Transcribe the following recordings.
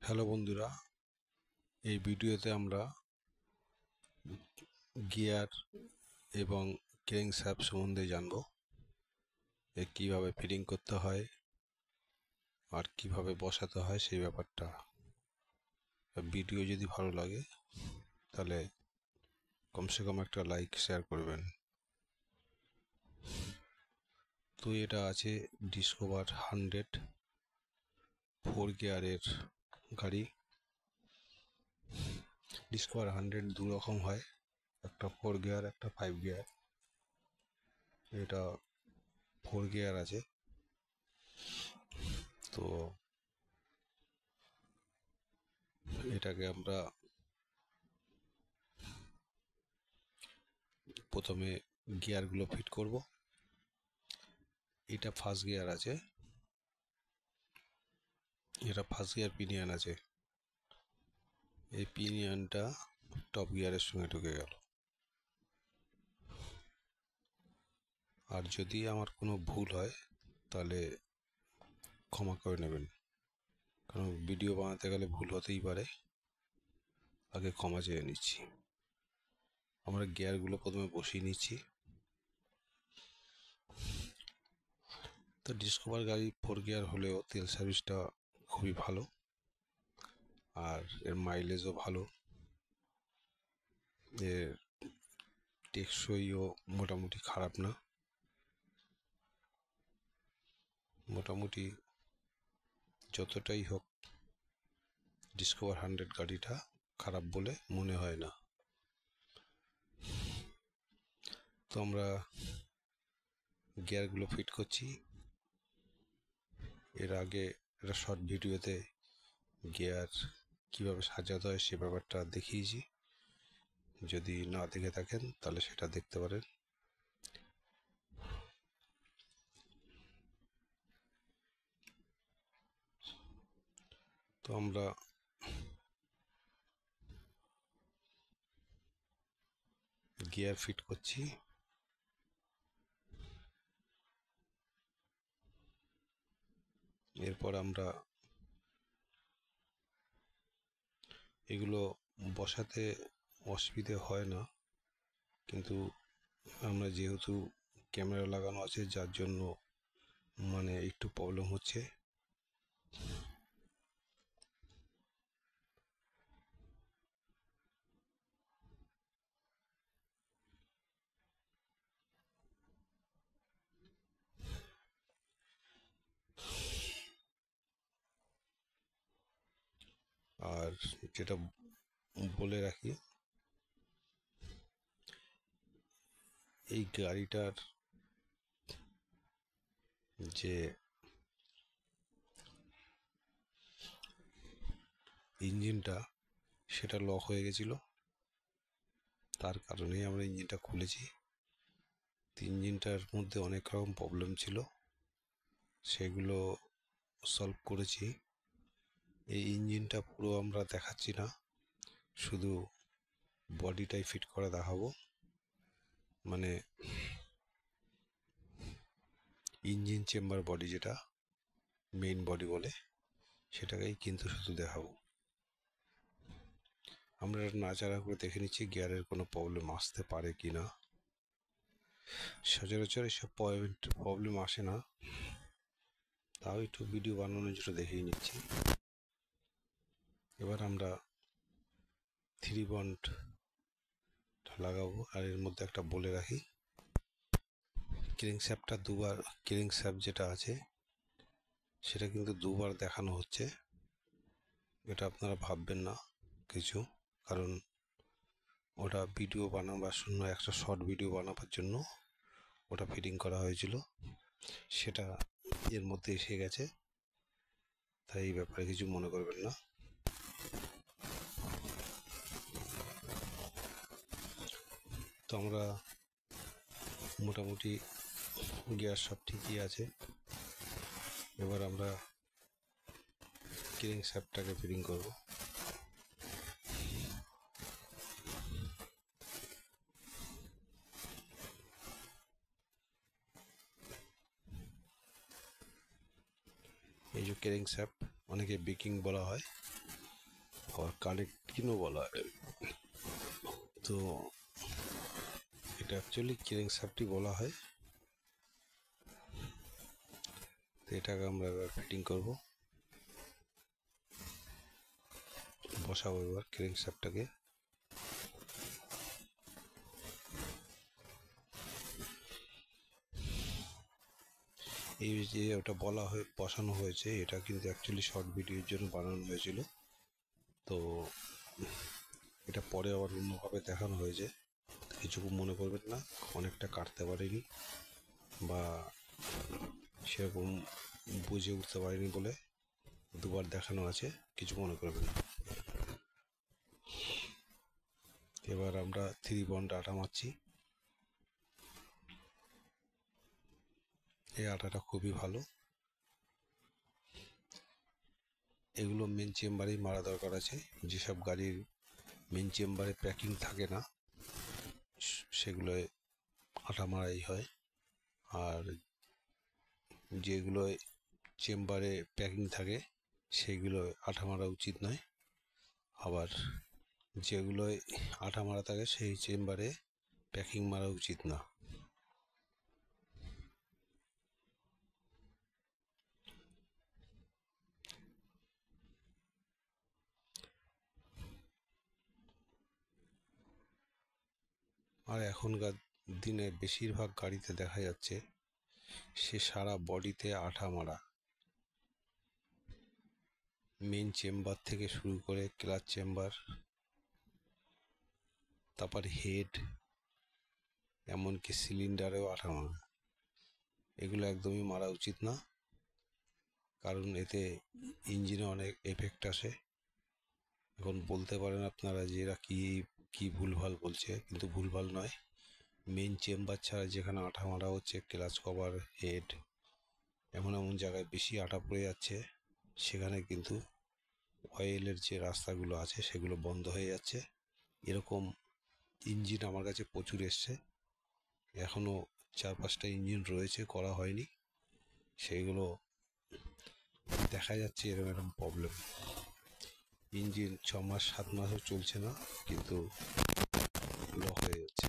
Hello বন্ধুরা, এই ভিডিওতে আমরা গিয়ার এবং ক্র্যাঙ্কশ্যাফট সম্বন্ধে জানব। কীভাবে ফিটিং করতে হয় আর কিভাবে বসাতে হয় সেই ব্যাপারটা। ভিডিও যদি ভালো লাগে তাহলে কমসে কম একটা লাইক শেয়ার করবেন। তো এটা আছে ডিসকভার 100 4 গিয়ারের গাড়ি। ডিসকভার 100 দু রকম হয়, একটা 4 গিয়ার, একটা 5 গিয়ার। এটা 4 গিয়ার আছে। তো এটাকে আমরা প্রথমে গিয়ারগুলো ফিট করব। এটা ফার্স্ট গিয়ার আছে, এটা ফার্স্ট গিয়ার পিনিয়ন আছে। এই পিনিয়নটা টপ গিয়ারের সঙ্গে ঢুকে গেল। আর যদি আমার কোনো ভুল হয় তাহলে ক্ষমা করে নেবেন, কারণ ভিডিও বানাতে গেলে ভুল হতেই পারে। আগে ক্ষমা চেয়ে নিচ্ছি। আমরা গিয়ারগুলো প্রথমে বসিয়ে নিচ্ছি। তো ডিসকভার গাড়ি 4 গিয়ার হলেও তেল সার্ভিসটা খুবই ভালো, আর এর মাইলেজও ভালো। এর টেকসইও মোটামুটি খারাপ না। মোটামুটি যতটাই হোক, ডিসকভার 100 গাড়িটা খারাপ বলে মনে হয় না। তো আমরা গিয়ারগুলো ফিট করছি। এর আগে একটা শর্ট ভিডিওতে গিয়ার কীভাবে সাজাতে হয় সে ব্যাপারটা দেখিয়েছি। যদি না দেখে থাকেন তাহলে সেটা দেখতে পারেন। তো আমরা গিয়ার ফিট করছি। এরপর আমরা এগুলো বসাতে অসুবিধে হয় না, কিন্তু আমরা যেহেতু ক্যামেরা লাগানো আছে যার জন্য একটু প্রবলেম হচ্ছে। আর যেটা বলে রাখি, এই গাড়িটার যে ইঞ্জিনটা সেটা লক হয়ে গেছিল, তার কারণেই আমরা ইঞ্জিনটা খুলেছি। ইঞ্জিনটার মধ্যে অনেক রকম প্রবলেম ছিল, সেগুলো সলভ করেছি। এই ইঞ্জিনটা পুরো আমরা দেখাচ্ছি না, শুধু বডিটাই ফিট করে দেখাবো। ইঞ্জিন চেম্বার বডি, যেটা মেইন বডি বলে, সেটাকেই কিন্তু শুধু দেখাবো। আমরা নাড়াচাড়া করে দেখে নিচ্ছি গিয়ারের কোনো প্রবলেম আসতে পারে কি না। সচরাচর এসব প্রবলেম আসে না, তাও একটু ভিডিও বানানোর জন্য দেখিয়ে নিচ্ছি। এবার আমরা 3 বন্ড লাগাবো। আর এর মধ্যে একটা বলে রাখি, ক্র্যাঙ্কশ্যাফটটা দুবার, ক্র্যাঙ্কশ্যাফট যেটা আছে সেটা কিন্তু দুবার দেখানো হচ্ছে। এটা আপনারা ভাববেন না কিছু, কারণ ওটা ভিডিও বানাবার জন্য, একটা শর্ট ভিডিও বানাবার জন্য ওটা ফিটিং করা হয়েছিল, সেটা এর মধ্যে এসে গেছে, তাই এই ব্যাপারে কিছু মনে করবেন না। তো আমরা মোটামুটি গিয়ার সব ঠিকই আছে। এবার আমরা ক্র্যাঙ্কশ্যাফটটাকে ফিটিং করব। এই যে ক্র্যাঙ্কশ্যাফট, অনেকে বেকিং বলা হয়, আবার কানেক্ট পিনও বলা হয়। তো এটা অ্যাকচুয়ালি ক্যারিং শ্যাফটই বলা হয়। তো এটাকে আমরা এবার ফিটিং করব, বসাবো এবার ক্যারিং শ্যাফটটাকে। এই যে ওটা বলা হয়ে বসানো হয়েছে, এটা কিন্তু অ্যাকচুয়ালি শর্ট ভিডিওর জন্য বানানো হয়েছিল। তো এটা পরে আবার অন্যভাবে দেখানো হয়েছে, কিছু মনে করবেন না, অনেকটা কাটতে পারিনি বা সেরকম বুঝে উঠতে পারিনি বলে দুবার দেখানো আছে, কিছু মনে করবেন না। এবার আমরা 3 বন্ড আটা মারছি। এই আটাটা খুবই ভালো, এগুলো মেন চেম্বারেই মারা দরকার আছে। যেসব গাড়ির মেন চেম্বারে প্যাকিং থাকে না সেগুলোয় আটা মারাই হয়, আর যেগুলোয় চেম্বারে প্যাকিং থাকে সেগুলো আটা মারা উচিত নয়। আবার যেগুলোয় আটা মারা থাকে সেই চেম্বারে প্যাকিং মারা উচিত না। আর এখনকার দিনে বেশিরভাগ গাড়িতে দেখা যাচ্ছে সে সারা বডিতে আঠা মারা, মেন চেম্বার থেকে শুরু করে ক্লাচ চেম্বার, তারপর হেড, এমনকি সিলিন্ডারেও আঠা মারা। এগুলো একদমই মারা উচিত না, কারণ এতে ইঞ্জিনে অনেক এফেক্ট আসে। এখন বলতে পারেন আপনারা যে এরা কি ভুলভাল বলছে, কিন্তু ভুলভাল নয়। মেন চেম্বার ছাড়া যেখানে আঠা মারা হচ্ছে, ক্লাচ কভার, হেড, এমন এমন জায়গায় বেশি আঠা পড়ে যাচ্ছে, সেখানে কিন্তু অয়েলের যে রাস্তাগুলো আছে সেগুলো বন্ধ হয়ে যাচ্ছে। এরকম ইঞ্জিন আমার কাছে প্রচুর এসছে, এখনও 4-5টা ইঞ্জিন রয়েছে, করা হয়নি, সেইগুলো দেখা যাচ্ছে এরকম এরকম প্রবলেম। ইঞ্জিন 6 মাস 7 মাসও চলছে না, কিন্তু লক হয়ে যাচ্ছে।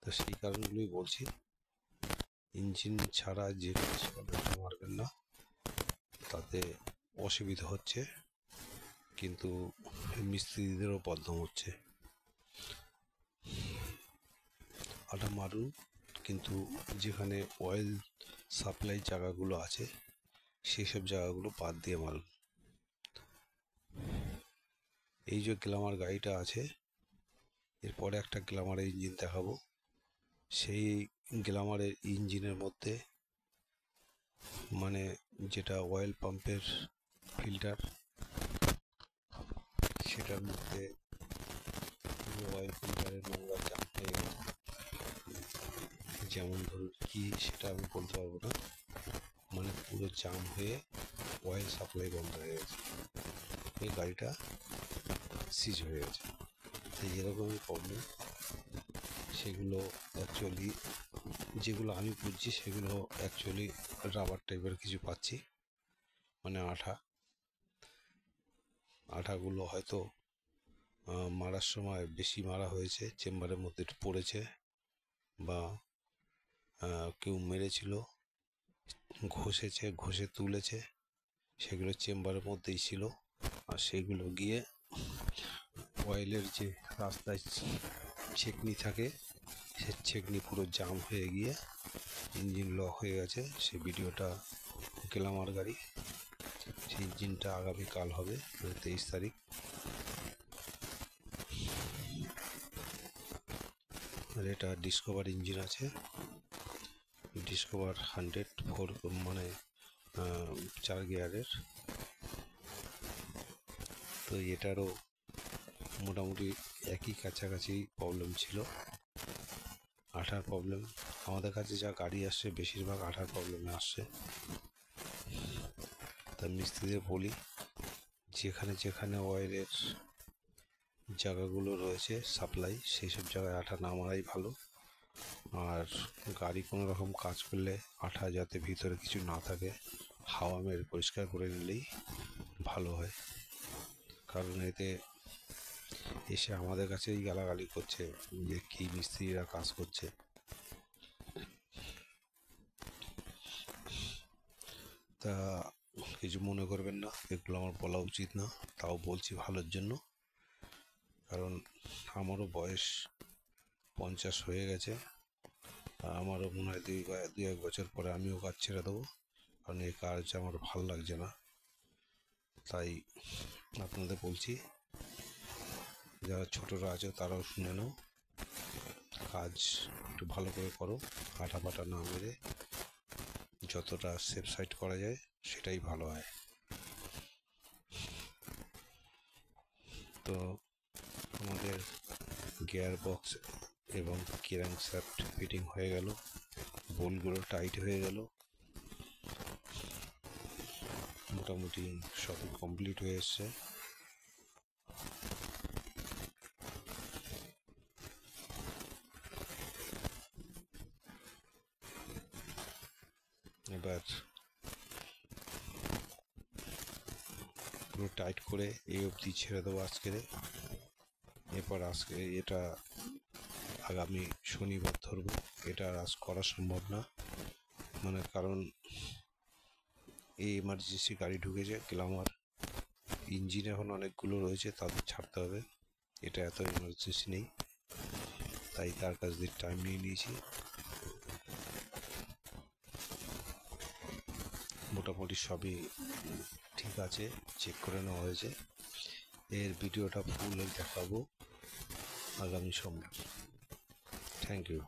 তো সেই কারণগুলোই বলছি, ইঞ্জিন ছাড়া যে কাজ মারবেন না, তাতে অসুবিধা হচ্ছে, কিন্তু মিস্ত্রিদেরও বদনাম হচ্ছে। আটা মারুন, কিন্তু যেখানে অয়েল সাপ্লাই জায়গাগুলো আছে সেই সব জায়গাগুলো বাদ দিয়ে মারুন। এই যে গ্ল্যামার গাড়িটা আছে, এরপরে একটা গ্ল্যামারের ইঞ্জিন দেখাবো। সেই গ্ল্যামারের ইঞ্জিনের মধ্যে, মানে যেটা অয়েল পাম্পের ফিল্টার, সেটার মধ্যে অয়েল ফিল্টারের নোংরা জাম হয়ে গেছে। যেমন ধরুন কি, সেটা আমি বলতে পারবো না, মানে পুরো জাম হয়ে অয়েল সাপ্লাই বন্ধ হয়ে গেছে, এই গাড়িটা সিজ হয়ে গেছে। তো এরকমই প্রবলেম, সেগুলো অ্যাকচুয়ালি যেগুলো আমি বুঝছি সেগুলো অ্যাকচুয়ালি রাবার টাইপের কিছু পাচ্ছি, মানে আঠাগুলো হয়তো মারার সময় বেশি মারা হয়েছে, চেম্বারের মধ্যে পড়েছে, বা কেউ মেরেছিল, ঘষে তুলেছে, সেগুলো চেম্বারের মধ্যেই ছিল, আর সেগুলো গিয়ে অয়েলের যে রাস্তায় ছেঁকনি থাকে, সে ছেঁকনি পুরো জাম হয়ে গিয়ে ইঞ্জিন লক হয়ে গেছে। সেই ভিডিওটা গ্ল্যামার গাড়ি, সেই ইঞ্জিনটা আগামীকাল হবে, 23 তারিখ। আর এটা ডিসকভার ইঞ্জিন আছে, ডিসকভার 104, মানে 4 গিয়ারের। তো এটারও মোটামুটি একই কাছাকাছি প্রবলেম ছিল, আঠার প্রবলেম। আমাদের কাছে যা গাড়ি আসছে বেশিরভাগ আঠার প্রবলেমে আসছে। তা মিস্ত্রিদের বলি, যেখানে যেখানে অয়েলের জায়গাগুলো রয়েছে সাপ্লাই, সেই সব জায়গায় আঠা না মারাই ভালো। আর গাড়ি কোনো রকম কাজ করলে আঠা যাতে ভিতরে কিছু না থাকে, হাওয়া মেরে পরিষ্কার করে নিলেই ভালো হয়। কারণ এতে এসে আমাদের কাছেই গালাগালি করছে যে কি মিস্ত্রিরা কাজ করছে। তা কিছু মনে করবেন না, এগুলো আমার বলা উচিত না, তাও বলছি ভালোর জন্য। কারণ আমারও বয়স 50 হয়ে গেছে, আমারও মনে হয় দুই এক বছর পরে আমিও কাজ ছেড়ে দেবো, কারণ এই কাজ আমার ভালো লাগছে না। তাই আপনাদের বলছি, যারা ছোটরা আছে তারাও শুনে নাও, কাজ একটু ভালো করে করো, আটা পাটা না মেরে যতটা সেফ সাইড করা যায় সেটাই ভালো হয়। তো আমাদের গিয়ার বক্স এবং ক্র্যাঙ্কশ্যাফট ফিটিং হয়ে গেল, বোল্টগুলো টাইট হয়ে গেল, মোটামুটি সবই কমপ্লিট হয়ে এসছে। এবার পুরো টাইট করে এই অবধি ছেড়ে দেবো আজকের। এরপর আজকে এটা আগামী শনিবার ধরবো, এটা আজ করা সম্ভব না, মানে কারণ এই এমার্জেন্সি গাড়ি ঢুকেছে গ্ল্যামার, ইঞ্জিন এখন অনেকগুলো রয়েছে, তাদের ছাড়তে হবে, এটা এত এমার্জেন্সি নেই, তাই তার কাছ দিয়ে টাইম নিয়ে নিয়েছি। মোটামুটি সবই ঠিক আছে, চেক করে নেওয়া হয়েছে। এর ভিডিওটা ফুল দেখাবো আগামী সোমবার। Thank you.